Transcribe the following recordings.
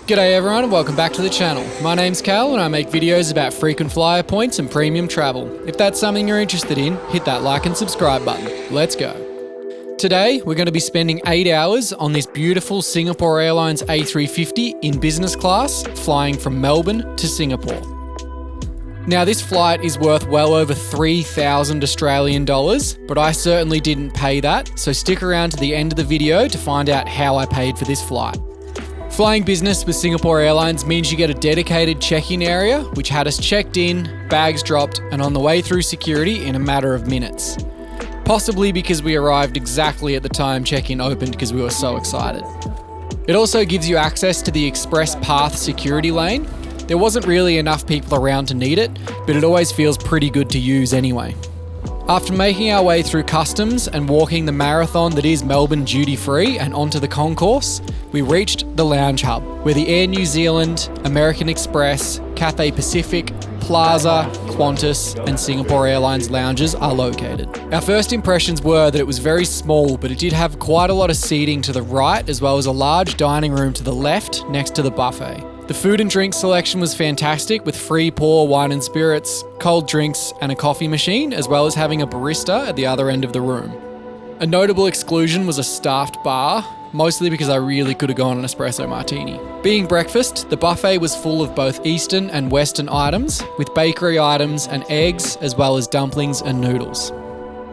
G'day everyone and welcome back to the channel. My name's Cal and I make videos about frequent flyer points and premium travel. If that's something you're interested in, hit that like and subscribe button. Let's go. Today, we're going to be spending 8 hours on this beautiful Singapore Airlines A350 in business class, flying from Melbourne to Singapore. Now this flight is worth well over 3,000 Australian dollars, but I certainly didn't pay that, so stick around to the end of the video to find out how I paid for this flight. Flying business with Singapore Airlines means you get a dedicated check-in area, which had us checked in, bags dropped, and on the way through security in a matter of minutes. Possibly because we arrived exactly at the time check-in opened because we were so excited. It also gives you access to the express path security lane. There wasn't really enough people around to need it, but it always feels pretty good to use anyway. After making our way through customs and walking the marathon that is Melbourne duty free and onto the concourse, we reached the lounge hub, where the Air New Zealand, American Express, Cathay Pacific, Plaza, Qantas and Singapore Airlines lounges are located. Our first impressions were that it was very small, but it did have quite a lot of seating to the right, as well as a large dining room to the left next to the buffet. The food and drink selection was fantastic, with free pour wine and spirits, cold drinks and a coffee machine, as well as having a barista at the other end of the room. A notable exclusion was a staffed bar, mostly because I really could have gone an espresso martini. Being breakfast, the buffet was full of both Eastern and Western items, with bakery items and eggs, as well as dumplings and noodles.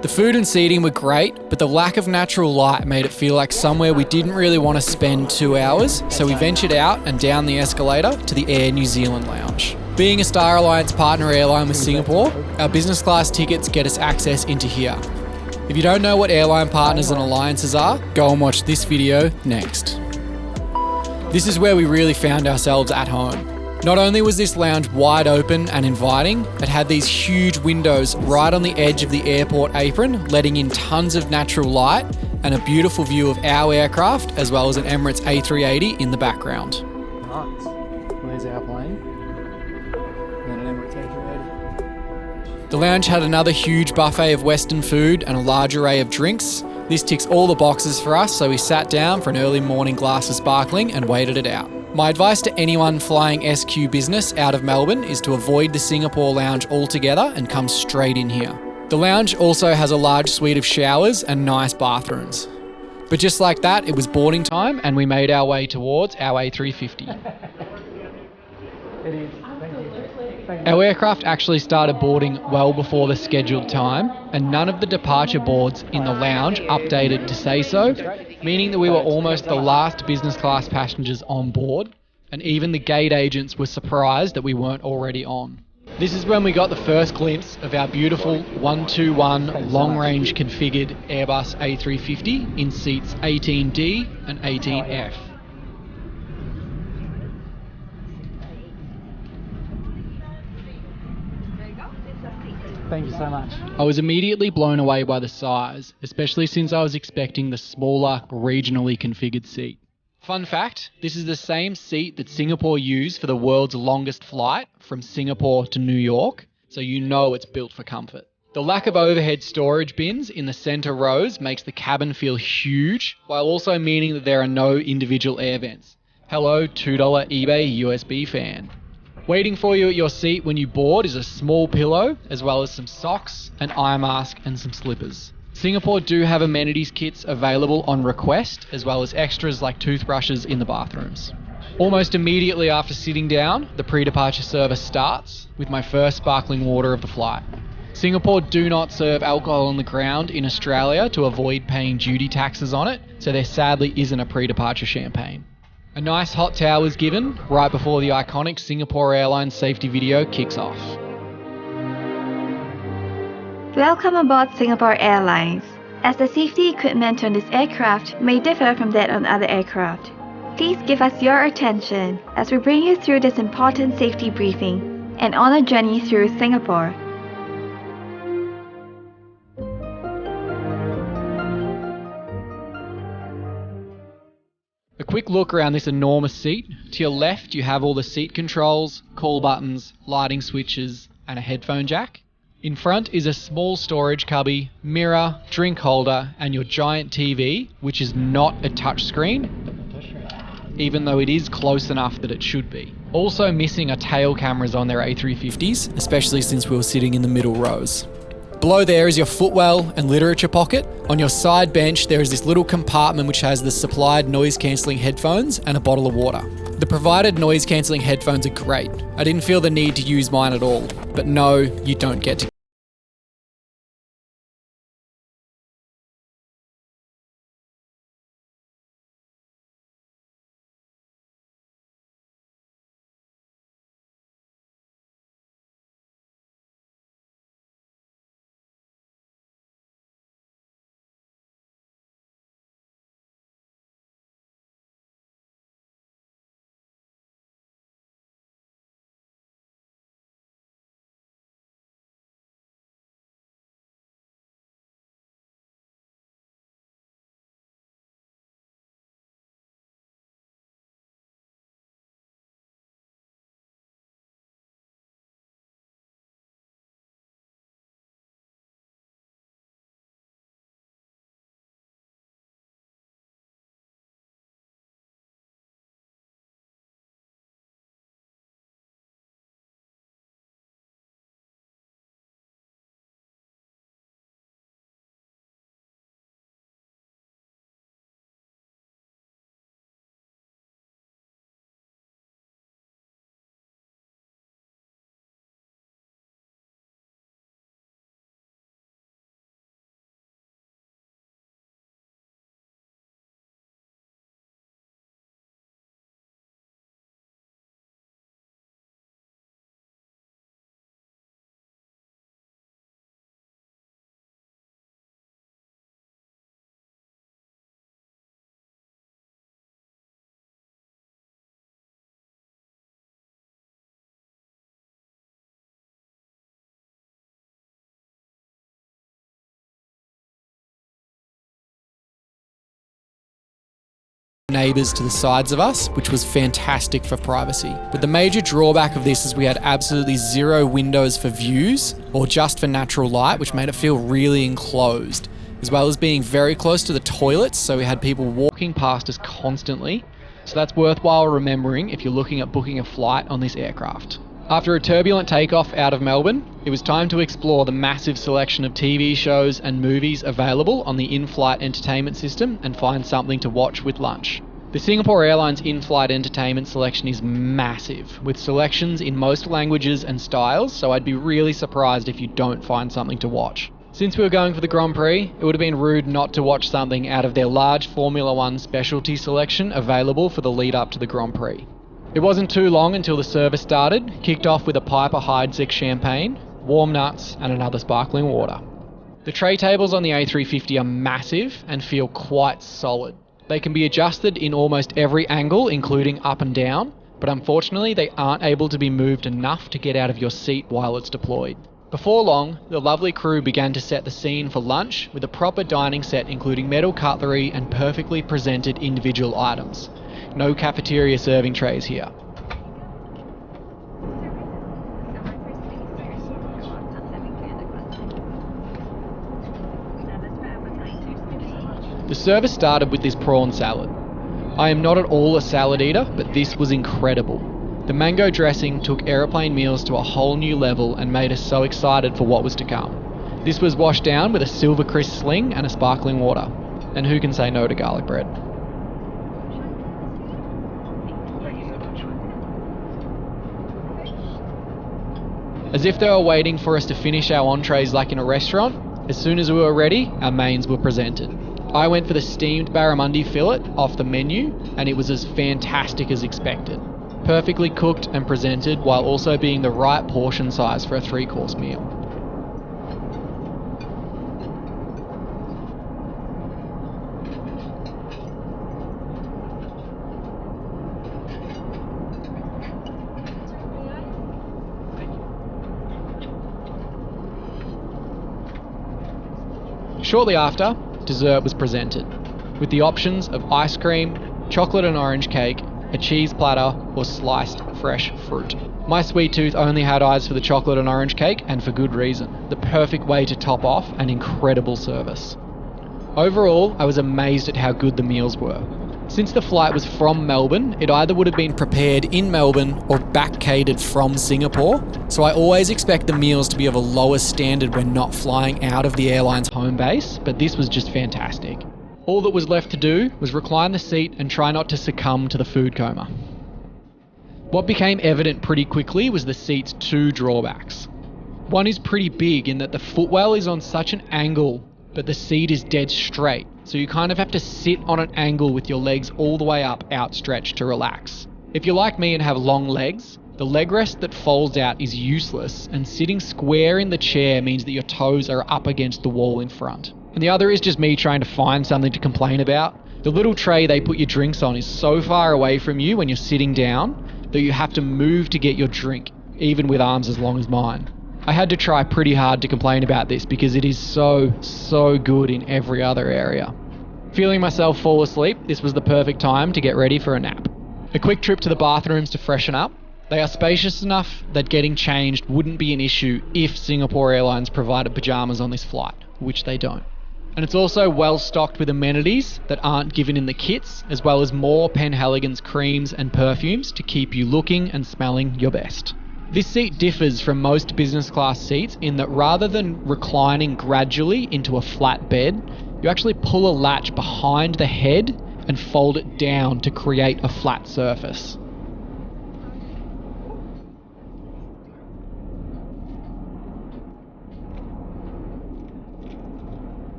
The food and seating were great, but the lack of natural light made it feel like somewhere we didn't really want to spend 2 hours, so we ventured out and down the escalator to the Air New Zealand lounge. Being a Star Alliance partner airline with Singapore, our business class tickets get us access into here. If you don't know what airline partners and alliances are, go and watch this video next. This is where we really found ourselves at home. Not only was this lounge wide open and inviting, it had these huge windows right on the edge of the airport apron, letting in tons of natural light and a beautiful view of our aircraft, as well as an Emirates A380 in the background. Nice. There's our plane. And an Emirates A380. The lounge had another huge buffet of Western food and a large array of drinks. This ticks all the boxes for us, so we sat down for an early morning glass of sparkling and waited it out. My advice to anyone flying SQ business out of Melbourne is to avoid the Singapore lounge altogether and come straight in here. The lounge also has a large suite of showers and nice bathrooms. But just like that, it was boarding time and we made our way towards our A350. It is. Thank you. Our aircraft actually started boarding well before the scheduled time, and none of the departure boards in the lounge updated to say so, meaning that we were almost the last business class passengers on board, and even the gate agents were surprised that we weren't already on. This is when we got the first glimpse of our beautiful 121 long-range configured Airbus A350 in seats 18D and 18F. Thank you so much. I was immediately blown away by the size, especially since I was expecting the smaller, regionally configured seat. Fun fact, this is the same seat that Singapore used for the world's longest flight from Singapore to New York, so you know it's built for comfort. The lack of overhead storage bins in the centre rows makes the cabin feel huge, while also meaning that there are no individual air vents. Hello, $2 eBay USB fan. Waiting for you at your seat when you board is a small pillow, as well as some socks, an eye mask and some slippers. Singapore do have amenities kits available on request, as well as extras like toothbrushes in the bathrooms. Almost immediately after sitting down, the pre-departure service starts, with my first sparkling water of the flight. Singapore do not serve alcohol on the ground in Australia to avoid paying duty taxes on it, so there sadly isn't a pre-departure champagne. A nice hot towel is given right before the iconic Singapore Airlines safety video kicks off. Welcome aboard Singapore Airlines. As the safety equipment on this aircraft may differ from that on other aircraft, please give us your attention as we bring you through this important safety briefing and on a journey through Singapore. A quick look around this enormous seat. To your left you have all the seat controls, call buttons, lighting switches and a headphone jack. In front is a small storage cubby, mirror, drink holder and your giant TV, which is not a touchscreen. even though it is close enough that it should be. Also missing are tail cameras on their A350s, especially since we were sitting in the middle rows. Below there is your footwell and literature pocket. On your side bench, there is this little compartment which has the supplied noise-cancelling headphones and a bottle of water. The provided noise-cancelling headphones are great. I didn't feel the need to use mine at all, but no, you don't get to. Neighbours to the sides of us, which was fantastic for privacy. But the major drawback of this is we had absolutely zero windows for views or just for natural light, which made it feel really enclosed, as well as being very close to the toilets, so we had people walking past us constantly. So that's worthwhile remembering if you're looking at booking a flight on this aircraft. After a turbulent takeoff out of Melbourne, it was time to explore the massive selection of TV shows and movies available on the in-flight entertainment system and find something to watch with lunch. The Singapore Airlines in-flight entertainment selection is massive, with selections in most languages and styles, so I'd be really surprised if you don't find something to watch. Since we were going for the Grand Prix, it would have been rude not to watch something out of their large Formula One specialty selection available for the lead up to the Grand Prix. It wasn't too long until the service started, kicked off with a Piper Heidsieck champagne, warm nuts and another sparkling water. The tray tables on the A350 are massive and feel quite solid. They can be adjusted in almost every angle, including up and down, but unfortunately they aren't able to be moved enough to get out of your seat while it's deployed. Before long, the lovely crew began to set the scene for lunch with a proper dining set including metal cutlery and perfectly presented individual items. No cafeteria serving trays here. The service started with this prawn salad. I am not at all a salad eater, but this was incredible. The mango dressing took aeroplane meals to a whole new level and made us so excited for what was to come. This was washed down with a Silver Crisp sling and a sparkling water. And who can say no to garlic bread? As if they were waiting for us to finish our entrees like in a restaurant, as soon as we were ready, our mains were presented. I went for the steamed barramundi fillet off the menu, and it was as fantastic as expected. Perfectly cooked and presented while also being the right portion size for a 3-course meal. Shortly after, dessert was presented, with the options of ice cream, chocolate and orange cake, a cheese platter, or sliced fresh fruit. My sweet tooth only had eyes for the chocolate and orange cake, and for good reason. The perfect way to top off an incredible service. Overall, I was amazed at how good the meals were. Since the flight was from Melbourne, it either would have been prepared in Melbourne or back-catered from Singapore, so I always expect the meals to be of a lower standard when not flying out of the airline's home base, but this was just fantastic. All that was left to do was recline the seat and try not to succumb to the food coma. What became evident pretty quickly was the seat's two drawbacks. One is pretty big in that the footwell is on such an angle, but the seat is dead straight, so you kind of have to sit on an angle with your legs all the way up outstretched to relax. If you're like me and have long legs, the leg rest that folds out is useless, and sitting square in the chair means that your toes are up against the wall in front. And the other is just me trying to find something to complain about. The little tray they put your drinks on is so far away from you when you're sitting down that you have to move to get your drink, even with arms as long as mine. I had to try pretty hard to complain about this because it is so good in every other area. Feeling myself fall asleep, this was the perfect time to get ready for a nap. A quick trip to the bathrooms to freshen up. They are spacious enough that getting changed wouldn't be an issue if Singapore Airlines provided pyjamas on this flight, which they don't. And it's also well stocked with amenities that aren't given in the kits, as well as more Penhaligon's creams and perfumes to keep you looking and smelling your best. This seat differs from most business class seats in that rather than reclining gradually into a flat bed, you actually pull a latch behind the head and fold it down to create a flat surface.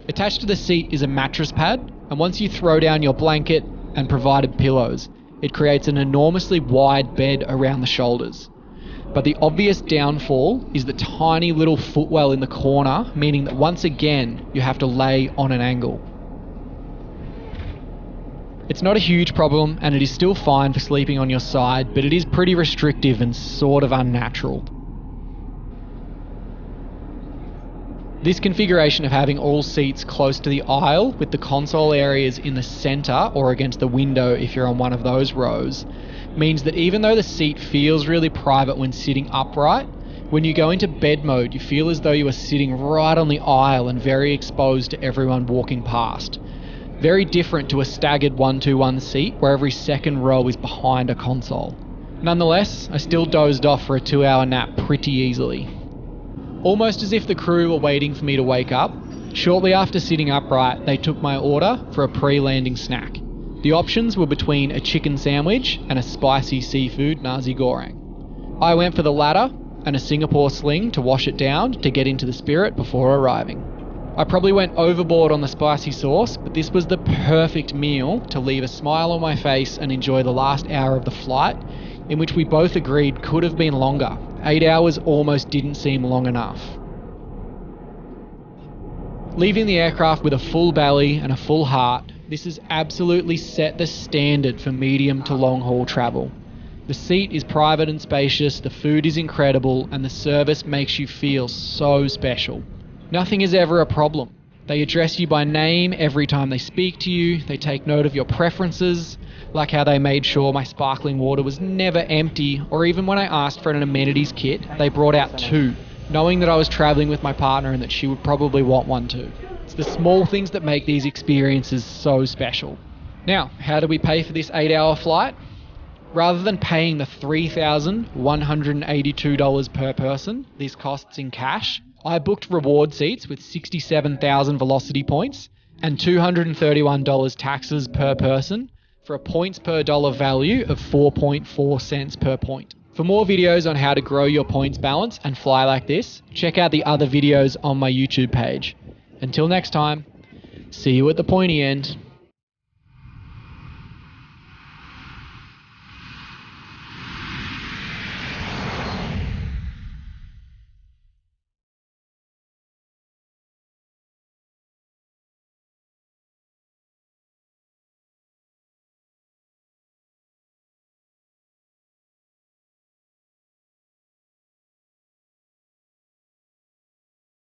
Attached to the seat is a mattress pad, and once you throw down your blanket and provided pillows, it creates an enormously wide bed around the shoulders. But the obvious downfall is the tiny little footwell in the corner, meaning that once again, you have to lay on an angle. It's not a huge problem, and it is still fine for sleeping on your side, but it is pretty restrictive and sort of unnatural. This configuration of having all seats close to the aisle with the console areas in the centre or against the window if you're on one of those rows means that even though the seat feels really private when sitting upright, when you go into bed mode you feel as though you are sitting right on the aisle and very exposed to everyone walking past. Very different to a staggered 1-2-1 seat where every second row is behind a console. Nonetheless, I still dozed off for a 2-hour nap pretty easily. Almost as if the crew were waiting for me to wake up, shortly after sitting upright, they took my order for a pre-landing snack. The options were between a chicken sandwich and a spicy seafood nasi goreng. I went for the latter and a Singapore sling to wash it down to get into the spirit before arriving. I probably went overboard on the spicy sauce, but this was the perfect meal to leave a smile on my face and enjoy the last hour of the flight, in which we both agreed could have been longer. 8 hours almost didn't seem long enough. Leaving the aircraft with a full belly and a full heart, this has absolutely set the standard for medium to long haul travel. The seat is private and spacious, the food is incredible, and the service makes you feel so special. Nothing is ever a problem. They address you by name every time they speak to you, they take note of your preferences, like how they made sure my sparkling water was never empty, or even when I asked for an amenities kit, they brought out 2, knowing that I was travelling with my partner and that she would probably want one too. It's the small things that make these experiences so special. Now, how do we pay for this 8-hour flight? Rather than paying the $3,182 per person this costs in cash, I booked reward seats with 67,000 velocity points and $231 taxes per person for a points per dollar value of 4.4 cents per point. For more videos on how to grow your points balance and fly like this, check out the other videos on my YouTube page. Until next time, see you at the pointy end.